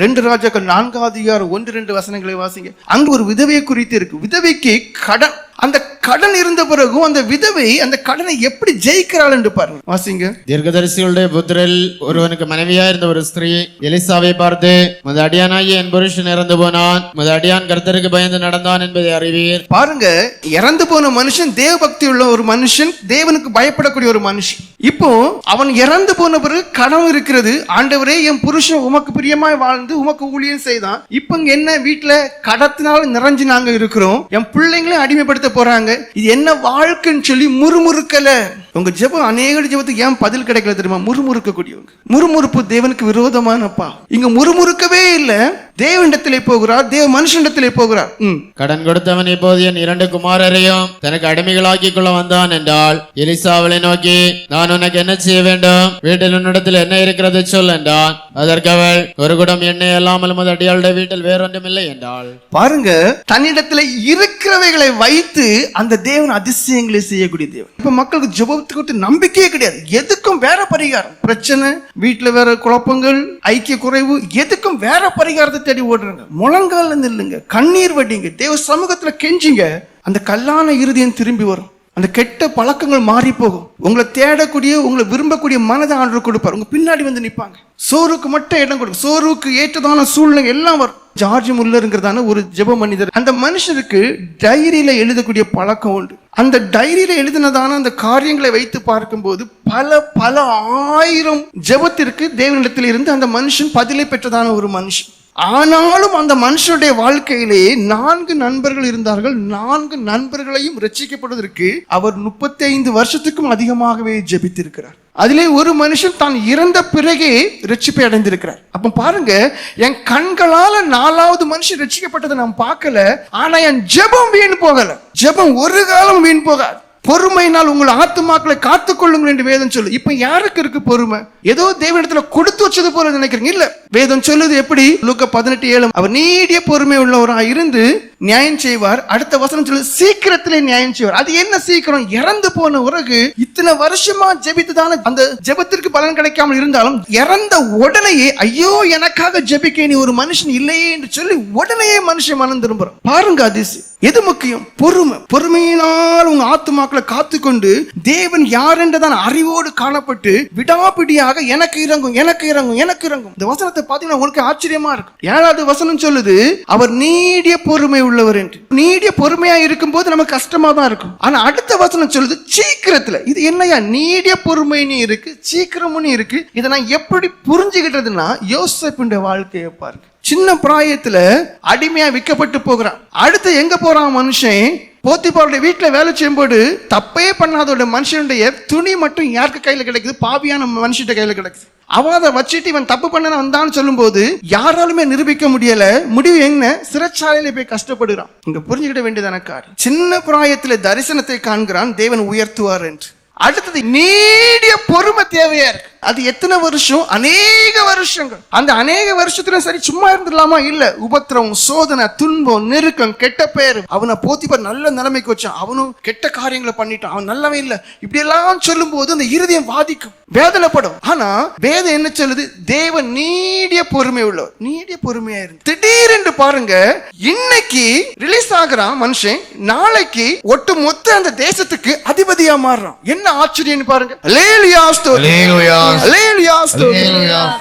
2 ராஜாக்கள் 4:1-2 வசனங்களை வாசிங்க. அங்கு ஒரு விதவையை குறித்து இருக்கு. விதவைக்கு கடன், அந்த கடன் இருந்த பிறகும் அந்த விதவை அந்த கடனை எப்படி ஜெயிக்கிறாள் என்று பாருங்க, வாசிங்க. தீர்க்கதரிசிகளுடைய புத்திரில் ஒருவனுக்கு மனைவியா இருந்த ஒரு ஸ்திரீ எலிசாவை பார்த்து, முத அடியானாகிய என் புருஷன் இறந்து போனான், முத அடியான் கர்த்தருக்கு பயந்து நடந்தான் என்பதை அறிவீர். பாருங்க, இறந்து போன மனுஷன் தேவ பக்தி உள்ள ஒரு மனுஷன், தேவனுக்கு பயப்படக்கூடிய ஒரு மனுஷன். இப்போ அவன் இறந்து போன பிறகு கனவு இருக்கிறது, ஆண்டவரே என் புருஷன் உமக்கு பிரியமாய் வாழ்ந்து உமக்கு ஊழியம் செய்தான், இப்ப என்ன வீட்டுல கடத்தினால நிறைஞ்சு நாங்க இருக்கிறோம், என் பிள்ளைங்களே அடிமைப்படுத்த போறாங்க, இது என்ன வாழ்க்கைன்னு சொல்லி முறுமுறுக்கல. உங்க ஜெபம் அநேக ஜெபத்துக்கு ஏன் பதில் கிடைக்கல தெரியுமா? முறுமுறுக்க கூடியவங்க. முறுமுறுப்பு தேவனுக்கு விரோதமானப்பா. இங்க முறுமுறுக்கவே இல்ல, தேவனிடத்திலே போகிறார், தேவ மனுஷனிடத்திலே போகிறார். கடன் கொடுத்தவன் இப்போது என் 2 குமாரரையும் தனக்கு அடிமைகளாக்கி கொள்ள வந்தான் என்றால், எலிசா அவளை நோக்கி, நான் உனக்கு என்ன செய்ய வேண்டும், வீட்டில் உன்னிடத்தில் என்ன இருக்கிறது சொல் என்றான். அதற்கு அவள், ஒரு குடம் எண்ணெய் அல்லாமல் உமது அடியாளுடைய வீட்டில் வேறொன்றும் இல்லை என்றாள். பாருங்க, தன்னிடத்துல இருக்கிறவைகளை வைத்து அந்த தேவன் அதிசயங்களை செய்யக்கூடிய தேவன். இப்ப மக்களுக்கு ஜெபத்துக்கு நம்பிக்கையே கிடையாது, எதுக்கும் வேற பரிகாரம். பிரச்சனை, வீட்டுல வேற குழப்பங்கள், ஐக்கிய குறைவு, எதுக்கும் வேற பரிகாரத்தை தேடி ஓடுறாங்க. முழங்கால நில்லுங்க, கண்ணீர் வடிங்க, தேவ சமூகத்துல கெஞ்சிங்க, அந்த கல்லான இருதயம் திரும்பி வரும், அந்த கெட்ட பழக்கங்கள் மாறி போகும். உங்களை தேடக்கூடிய, உங்களை விரும்பக்கூடிய மனதை ஆண்டவர் கொடுப்பார். உங்க பின்னாடி வந்து நிற்பாங்க. சோறுக்கு மட்டும் இடம் கொடுக்கும், சோறுக்கு ஏற்றதான சூழ்நிலை எல்லாம் வரும். ஜார்ஜ் முல்லருங்கிறதான ஒரு ஜெப மனிதர், அந்த மனுஷருக்கு டைரியில எழுதக்கூடிய பழக்கம் உண்டு. அந்த டைரியில எழுதினதான அந்த காரியங்களை வைத்து பார்க்கும்போது பல ஆயிரம் ஜெபத்திற்கு தேவனிடத்தில் இருந்து அந்த மனுஷன் பதிலை பெற்றதான ஒரு மனுஷன். ஆனாலும் அந்த மனுஷனுடைய வாழ்க்கையிலே 4 நண்பர்கள் இருந்தார்கள். 4 நண்பர்களையும் ரட்சிக்கப்படுவதற்கு அவர் 35 வருஷத்துக்கும் அதிகமாகவே ஜெபித்திருக்கிறார். அதிலே ஒரு மனுஷன் தான் இறந்த பிறகே ரட்சிப்பை அடைந்திருக்கிறார். அப்ப பாருங்க, என் கண்களால 4வது மனுஷன் ரட்சிக்கப்பட்டதை நான் பார்க்கல, ஆனா என் ஜெபம் வீண் போகல. ஜெபம் ஒரு காலம் வீண் போகாது. பொறுமையினால் உங்கள் ஆத்துமாக்களை காத்துக்கொள்ளுங்கள் என்று வேதம் சொல்லு. இப்ப யாருக்கு இருக்கு பொறுமை? ஏதோ தேவனிடத்துல கொடுத்து வச்சது போல நினைக்கிறீங்க? இல்ல, வேதம் சொல்லுது எப்படி? லூக்கா 18:7, அவர் நீடிய பொறுமை உள்ளவராக இருந்து நியாயம் செய்வார். அடுத்த வசனம் சொல்லுது, சீக்கிரத்திலே நியாயம் செய்வார். அது என்ன சீக்கிரம்? இறந்து போன உறகு இத்தனை வருஷமா ஜெபித்ததான அந்த ஜெபத்திற்கு பலன் கிடைக்காமல் இருந்தாலும் இறந்த உடனேயே, ஐயோ எனக்காக ஜெபிக்க நீ ஒரு மனுஷன் இல்லையே என்று சொல்லி உடனேயே மனுஷன் மனம் திரும்புறான். பாருங்க, அதிசயம். எது முக்கியம்? பொறுமை. பொறுமையினால் உங்க ஆத்துமாக்களை காத்துக்கொண்டு தேவன் யார் என்றதான் அறிவோடு காணப்பட்டு விடாபிடியாக எனக்கு இறங்கும், எனக்கு இறங்கும், எனக்கு இறங்கும். இந்த வசனத்தை பார்த்தீங்கன்னா உங்களுக்கு ஆச்சரியமா இருக்கும். 7வது வசனம் சொல்லுது, அவர் நீடிய பொறுமை உள்ளவர் என்று. நீடிய பொறுமையா இருக்கும் போது நமக்கு கஷ்டமா தான் இருக்கும். ஆனா அடுத்த வசனம் சொல்லுது, சீக்கிரத்துல. இது என்னையா? நீடிய பொறுமைன்னு இருக்கு, சீக்கிரமும் இருக்கு. இதை நான் எப்படி புரிஞ்சுக்கிட்டதுன்னா, யோசேப்புடைய வாழ்க்கையை பாருங்க. சின்ன பிராயத்துல அடிமையா விற்கப்பட்டு போகிறான். அடுத்து எங்க போறான் மனுஷன்? போத்திபாருடைய வீட்டுல வேலை செய்யும்போது தப்பே பண்ணாதோட மனுஷனுடைய துணி மட்டும் யாருக்கு கையில கிடைக்குது? பாவியான மனுஷன் கையில கிடைக்குது. அவன் அதை வச்சுட்டு இவன் தப்பு பண்ண வந்தான்னு சொல்லும் போது யாராலுமே நிரூபிக்க முடியல. முடிவு என்ன? சிறைச்சாலையில போய் கஷ்டப்படுகிறான். இங்க புரிஞ்சுக்கிட்ட வேண்டியதான காரியம், சின்ன பிராயத்துல தரிசனத்தை காண்கிறான், தேவன் உயர்த்துவார் என்று. அடுத்தது நீடிய பொறுமை தேவையா இருக்கு. அது எத்தனை வருஷம்? அநேக வருஷங்கள். அந்த அநேக வருஷத்துல சரி சும்மா இருந்துடலாமா? இல்ல, உபத்திரவம், சோதனை, துன்பம், நெருக்கம், கெட்ட பெயர். அவனை போத்திபார் நல்ல நிலைமைக்கு வச்சான், அவனும் கெட்ட காரியங்களை பண்ணிட்டான், அவன் நல்லவே இல்ல. இப்படி எல்லாம் சொல்லும் போது அந்த இருதயம் பாதிக்கும், வேதனைப்படும். ஆனா வேதம் என்ன சொல்லுது? தேவன் நீடிய பொறுமை உள்ளவர். நீடிய பொறுமையா இருந்து திடீரென்று பாருங்க, இன்னைக்கு ரிலீஸ் ஆகிறான் மனுஷன், நாளைக்கு ஒட்டு மொத்த அந்த தேசத்துக்கு அதிபதியா மாறுறான். என்ன ஆச்சரியம் பாருங்க. அல்லேலூயா, ஸ்தோத்திரம். அல்லேலூயா, ஸ்தோத்திரம்.